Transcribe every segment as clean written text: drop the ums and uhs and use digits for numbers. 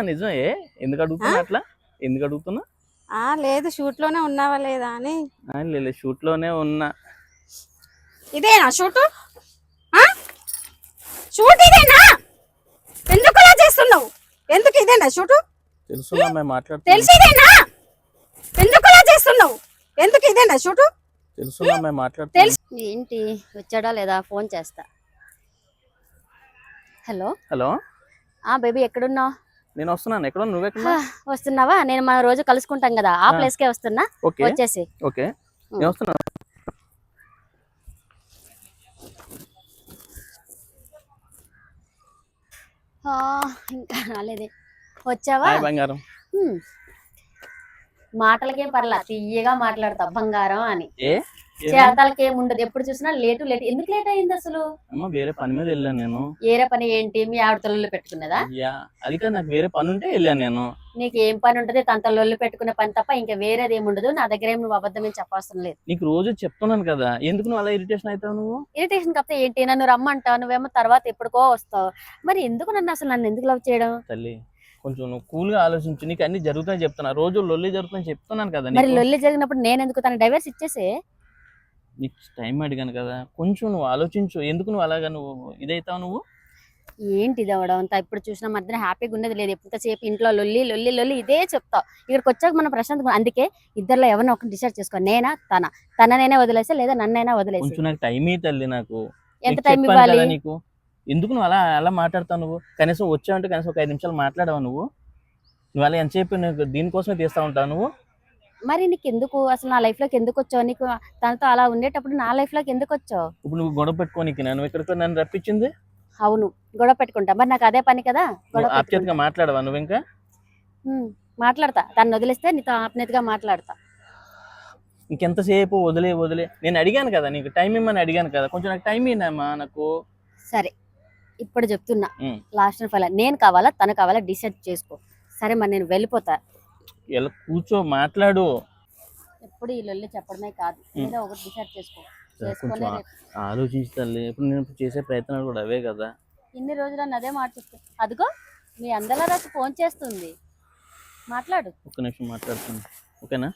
నిజమే. ఎందుకు అడుగుతున్నా అట్లా? ఎందుకు అడుగుతున్నా? లేదు షూట్ లోనే ఉన్నావా లేదా అని. లేదు షూట్ లోనే ఉన్నా. ఇదేనా షూట్? షూట్ ఇదేనా? ఎందుకు అలా చేస్తున్నావు? ఎందుకు ఇదేనా షూట్? తెలుసునా మేము మాట్లాడుతున్నాం. తెలిసి ఇదేనా? ఎందుకు అలా చేస్తున్నావు? ఎందుకు ఇదేనా షూట్? తెలుసునా మేము మాట్లాడుతున్నాం. ఏంటి వచ్చాడా లేదా? ఫోన్ చేస్తా. హలో హలో బేబీ ఎక్కడున్నావు? నేను వస్తున్నాను. ఎక్కడ నువ్వెక్కడ వస్తున్నావా? నేను మన రోజు కలుసుకుంటాం కదా ఆ ప్లేస్ కే వస్తున్నా. వచ్చేసి ఓకే నేను వస్తున్నా. ఇంకా రాలేదే. వచ్చావా? బంగారం మాటలకేం పర్లా, తీయగా మాట్లాడతా బంగారం అని. చేతలకి ఏముండదు, ఎప్పుడు చూసినా లేటు లేట్. ఎందుకు లేట్ అయింది అసలు? వేరే పని మీద వెళ్ళాను నేను. వేరే పని ఏంటి? మీ ఆవిడ తల్లు పెట్టుకున్నదా? అది కాదు, నాకు వేరే పని ఉంటే వెళ్ళాను నేను. నీకు ఏం పని ఉంటది? తన లొల్లు పెట్టుకునే పని తప్ప ఇంకా వేరేది ఏమి ఉండదు. నా దగ్గర ఏం నువ్వు అబద్ధం ఏం చెప్పవసరం లేదు. నీకు రోజు చెప్తున్నాను కదా, ఎందుకు నువ్వు అలా ఇరిటేషన్ అవుతావు? నువ్వు ఇరిటేషన్ కాకపోతే ఏంటి? నన్ను రమ్మంటావు, నువ్వేమో తర్వాత ఎప్పుడుకో వస్తావు. మరి ఎందుకు నన్ను ఎందుకు లవ్ చేయడం? తల్లి కొంచెం నువ్వు కూల్ గా ఆలోచించు. నీకు అన్ని జరుగుతాయని చెప్తున్నా, రోజు లొల్లి జరుగుతుందని చెప్తున్నాను కదా. మరి లొల్లి జరిగినప్పుడు నేను ఎందుకు తన డైవర్స్ ఇచ్చేసే? నీకు టైం అడిగాను కదా, కొంచెం నువ్వు ఆలోచించు. ఎందుకు నువ్వు అలాగా నువ్వు ఇదైతావు? నువ్వు ఏంటి ఇది అవడం అంతా? ఇప్పుడు చూసిన మధ్యన హ్యాపీగా ఉన్నది లేదు. ఎంతసేపు ఇంట్లో లొల్లి లొల్లి లొల్లి ఇదే చెప్తావు. ఇక్కడికి వచ్చాక మనం ప్రశాంతంగా. అందుకే ఇద్దరులో ఎవరినో ఒకటి డిసైడ్ చేసుకో. నేనా తననైనా వదిలేసా లేదా నన్నైనా వదిలేసా? కొంచెం నాకు టైం తల్లి. నాకు ఎంత టైం ఇవ్వాలి నీకు? ఎందుకు నువ్వు అలా మాట్లాడతావు? నువ్వు కనీసం వచ్చావంటే కనీసం ఒక 5 నిమిషాలు మాట్లాడవా? నువ్వు అలా ఎంతసేపు దీనికోసమే తీస్తా ఉంటావు నువ్వు. మరి నీకు ఎందుకు అసలు నా లైఫ్ లోకి ఎందుకు వచ్చావు? నీకు తనతో అలా ఉండేటప్పుడు నా లైఫ్ లోకి ఎందుకు వచ్చావు? ఇప్పుడు నువ్వు గొడవ పెట్టుకోనికి నన్ను ఇక్కడికి నన్ను రప్పించింది. అవును, గొడవ పెట్టుకుంటా. మరి నాకు అదే పని కదా. ఆప్యాయతగా మాట్లాడవా నువ్వు? ఇంకా మాట్లాడతా. తను వదిలేస్తే నీతో ఆప్యాయతగా మాట్లాడతా. ఇంకెంతసేపు వదిలే నేను అడిగాను కదా, నీకు టైం ఇమ్మని అడిగాను కదా, కొంచెం నాకు టైం ఇమ్మా నాకు. సరే ఇప్పుడు చెప్తున్నా, లాస్ట్ ఫైనల్ నేను కావాలా తను కావాలా డిసైడ్ చేసుకో. సరే మరి నేను వెళ్ళిపోతా. ఎలా కూర్చో మాట్లాడు. ఎప్పుడు ఈ లొల్లి చెప్పడమే కాదు, ఏదో ఒకటి డిసైడ్ చేసుకో. ఆలోచించాలి. ఇప్పుడు నేను చేసే ప్రయత్నాలు కూడా అవే కదా. ఇన్ని రోజులు అదే మాట చెప్తా. అదిగో మీ అందరిలో రాసి ఫోన్ చేస్తుంది, మాట్లాడు. ఒక్క నిమిషం మాట్లాడుతాను, ఓకేనా?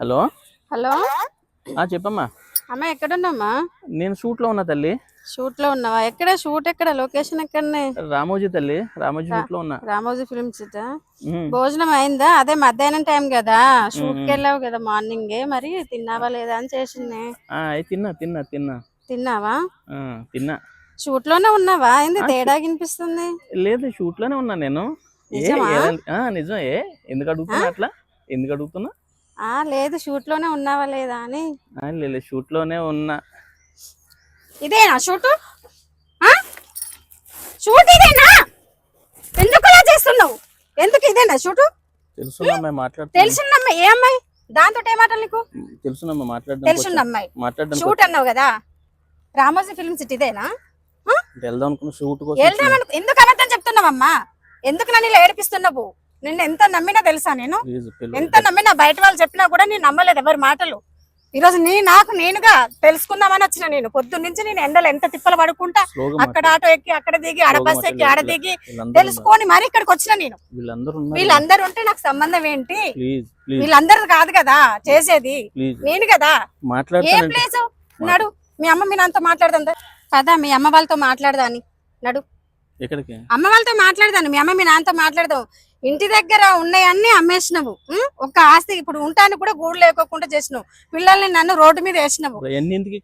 హలో హలో చెప్పమ్మా. అమ్మ ఎక్కడున్నామ్మా? నేను షూట్ లో ఉన్నా తల్లి. షూట్ లో ఉన్నావా? ఎక్కడ షూట్? ఎక్కడ లొకేషన్? ఎక్కడనే? రామోజీ తల్లి, రామోజీ షూట్ లో ఉన్నా. Ramoji film city. భోజనం అయిందా? అదే మధ్యాహ్నం టైం కదా, షూట్ కి వెళ్ళావు కదా మార్నింగే. మరి తిన్నావా లేదా అని చేసింది. తిన్నావా? తిన్నా. షూట్ లోనే ఉన్నావా? ఏంది తేడా వినిపిస్తుంది? లేదు షూట్ లోనే ఉన్నా నేను. నిజమే. ఎందుకు అడుగుతున్నా అట్లా? ఎందుకు అడుగుతున్నా? లేదు షూట్ లోనే ఉన్నావా లేదా అని. లేదు షూట్ లోనే ఉన్నా. ఇదేనా షూట్? షూట్ ఇదేనా? ఎందుకు అలా చేస్తున్నావు? ఎందుకు ఇదేనా షూట్? తెలుసునమ్మా మాట్లాడుతున్నా. తెలుసునమ్మా. ఏ అమ్మాయి? దాంతో ఏ మాటలు నీకు? తెలుసునమ్మా మాట్లాడడం. తెలుసునమ్మాయి షూట్ అన్నావు కదా, రామోజీ ఫిల్మ్ సిటీ ఇదేనా? వెళ్దాం అనుకున్న షూట్ కోసం. ఎందుకు అబద్ధం చెప్తున్నావమ్మా? ఎందుకు నన్ను ఇలా ఏడిపిస్తున్నావు? నిన్ను ఎంత నమ్మినా తెలుసా? నేను ఎంత నమ్మినా, బయట వాళ్ళు చెప్పినా కూడా నేను నమ్మలేదు ఎవరి మాటలు. ఈరోజు నాకు నేనుగా తెలుసుకుందామని వచ్చిన. నేను పొద్దున్న నుంచి నేను ఎండలు ఎంత తిప్పలు పడుకుంటా, అక్కడ ఆటో ఎక్కి అక్కడ దిగి, ఆడ బస్ ఎక్కి ఆడ దిగి తెలుసుకొని మరి ఇక్కడికి వచ్చిన. నేను వీళ్ళందరూ ఉంటే నాకు సంబంధం ఏంటి? వీళ్ళందరూ కాదు కదా చేసేది, నేను కదా. ఏ ప్లేస్ నడు? మీ అమ్మ మీ నాన్నతో మాట్లాడదా కదా? మీ అమ్మ వాళ్ళతో మాట్లాడదాని నడు. అమ్మ వాళ్ళతో మాట్లాడదాను, మీ అమ్మ మీ నాన్నతో మాట్లాడదాం. ఇంటి దగ్గర ఉన్నాయన్నీ అమ్మేసినావు. ఒక ఆస్తి ఇప్పుడు ఉంటాను కూడా గూడు లేకోకుండా చేసినావు. పిల్లల్ని నన్ను రోడ్డు మీద వేసినావు.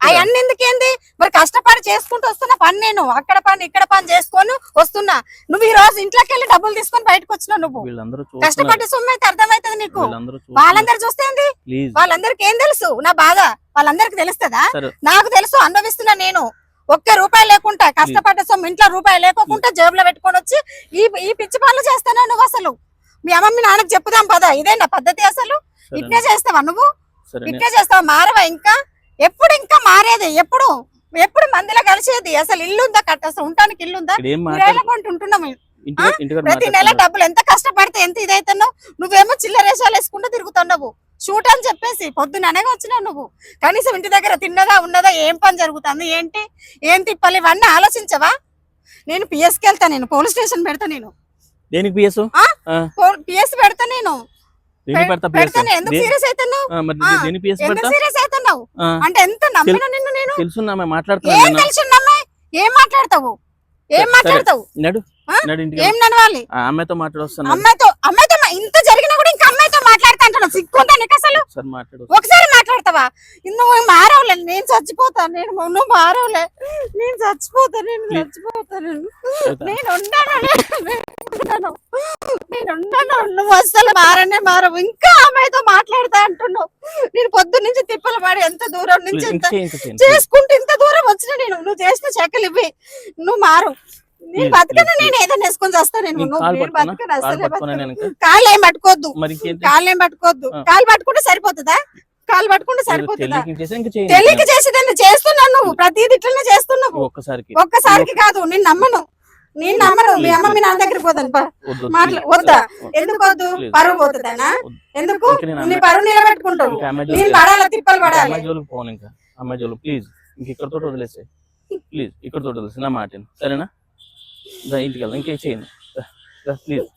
అవన్నీ ఎందుకేంది? మరి కష్టపడి చేసుకుంటూ వస్తున్నా పని. నేను అక్కడ పని ఇక్కడ పని చేసుకొని వస్తున్నా. నువ్వు ఈ రోజు ఇంట్లోకి వెళ్ళి డబ్బులు తీసుకొని బయటకు వచ్చినావు. నువ్వు కష్టపడి సొమ్ము అయితే అర్థమవుతుంది నీకు. వాళ్ళందరూ చూస్తేంది? వాళ్ళందరికి ఏం తెలుసు నా బాధ? వాళ్ళందరికి తెలుస్తుందా? నాకు తెలుసు, అనుభవిస్తున్నా నేను. ₹1 లేకుండా కష్టపడ్డ సొమ్ము ఇంట్లో రూపాయి లేకోకుండా జేబులో పెట్టుకొని వచ్చి ఈ పిచ్చి పనులు చేస్తానా నువ్వు? అసలు మీ అమ్మ మీ నాన్నకు చెప్పుదాం పదా. ఇదేనా పద్ధతి? అసలు ఇట్నే చేస్తావా నువ్వు? ఇట్నే చేస్తావా? మారవా ఇంకా? ఎప్పుడు ఇంకా మారేది? ఎప్పుడు మందిలో కలిసేది? అసలు ఇల్లు ఉందా? అసలు ఉండటానికి ఇల్లు ఉందా? ఉంటున్నాము ప్రతి నెల డబ్బులు ఎంత కష్టపడితే ఎంత ఇదైతున్నావు. నువ్వేమో చిల్లరేషాలు వేసుకుంటూ తిరుగుతున్నావు. షూట్ అని చెప్పేసి పొద్దుననగా వచ్చినావు నువ్వు. కనీసం ఇంటి దగ్గర తిన్నదా ఉన్నదా, ఏం పని జరుగుతుంది, ఏం తిప్పాలి, ఇవన్నీ ఆలోచించవా? నేను పిఎస్కి వెళ్తా, నేను పోలీస్ స్టేషన్ పెడతా, నేను దేనికి పిఎస్ పిఎస్ పెడతా, నేను దేనికి పెడతా పెడతాను. ఎందుకు సీరియస్ అవుతున్నావు? దేనికి పిఎస్ ఎందుకు పెడతా సీరియస్ అవుతున్నావు? అంటే ఎంత నమ్మినా నిన్ను నేను. తెలుసున్నా ఏం మాట్లాడుతున్నా తెలుసున్నామే? ఏం మాట్లాడతావు? ఏం మాట్లాడతావు? నడు నడు ఇంటికి ఏం నడవాలి? అమ్మాయితో మాట్లాడొస్తాను. అమ్మాయితో ఇంత జరిగినా కూడా ఇంకా అమ్మాయితో మాట్లాడతా అంటున్నావు. సిగ్గుందా నీకు అసలు? ఒకసారి మాట్లాడు. ఒకసారి మాట్లాడతావా? నువ్వు మారవులే, నేను చచ్చిపోతా. నువ్వు మారవులే, నేను చచ్చిపోతా. నేను ఉన్నాను. నువ్వు అసలు మారవు. ఇంకా అమ్మాయితో మాట్లాడతా అంటున్నావు. నేను పొద్దున్న నుంచి తిప్పలు పడి ఎంత దూరం నుంచి ఎంత చేసుకుంటూ ఇంత దూరం వచ్చిన నేను. నువ్వు చేసిన చెక్కలు ఇవి. నువ్వు మారు. నేను బతకను. నేను ఏదైనా వేసుకొని చేస్తాను. కాళ్ళు ఏం పట్టుకోవద్దు. కాళ్ళు పట్టుకుంటే సరిపోతుందా? కాళ్ళు పట్టుకుంటే సరిపోతుందా? తెలియక చేసేదాన్ని చేస్తున్నాను. నువ్వు ప్రతిదీ ఇట్లనే చేస్తున్నావు. ఒక్కసారికి కాదు. నేను నమ్మను. మీ అమ్మ మీ నాన్న దగ్గరికి పోతాను. వద్దా? ఎందుకు వద్దు? పరువు పోతుందానా? ఎందుకు? నీ పరువు నిలబెట్టుకుంటావు. నేను పడాలా? తిప్పలు పడాలి. అమ్మాయి జోలు ప్లీజ్ ఇంకెక్కడితో వదిలేసే. ప్లీజ్ ఇక్కడితో వదిలేసి నా మాట సరేనా? ఇంటికి వెళ్దాం. ఇంకేం చేయను ప్లీజ్.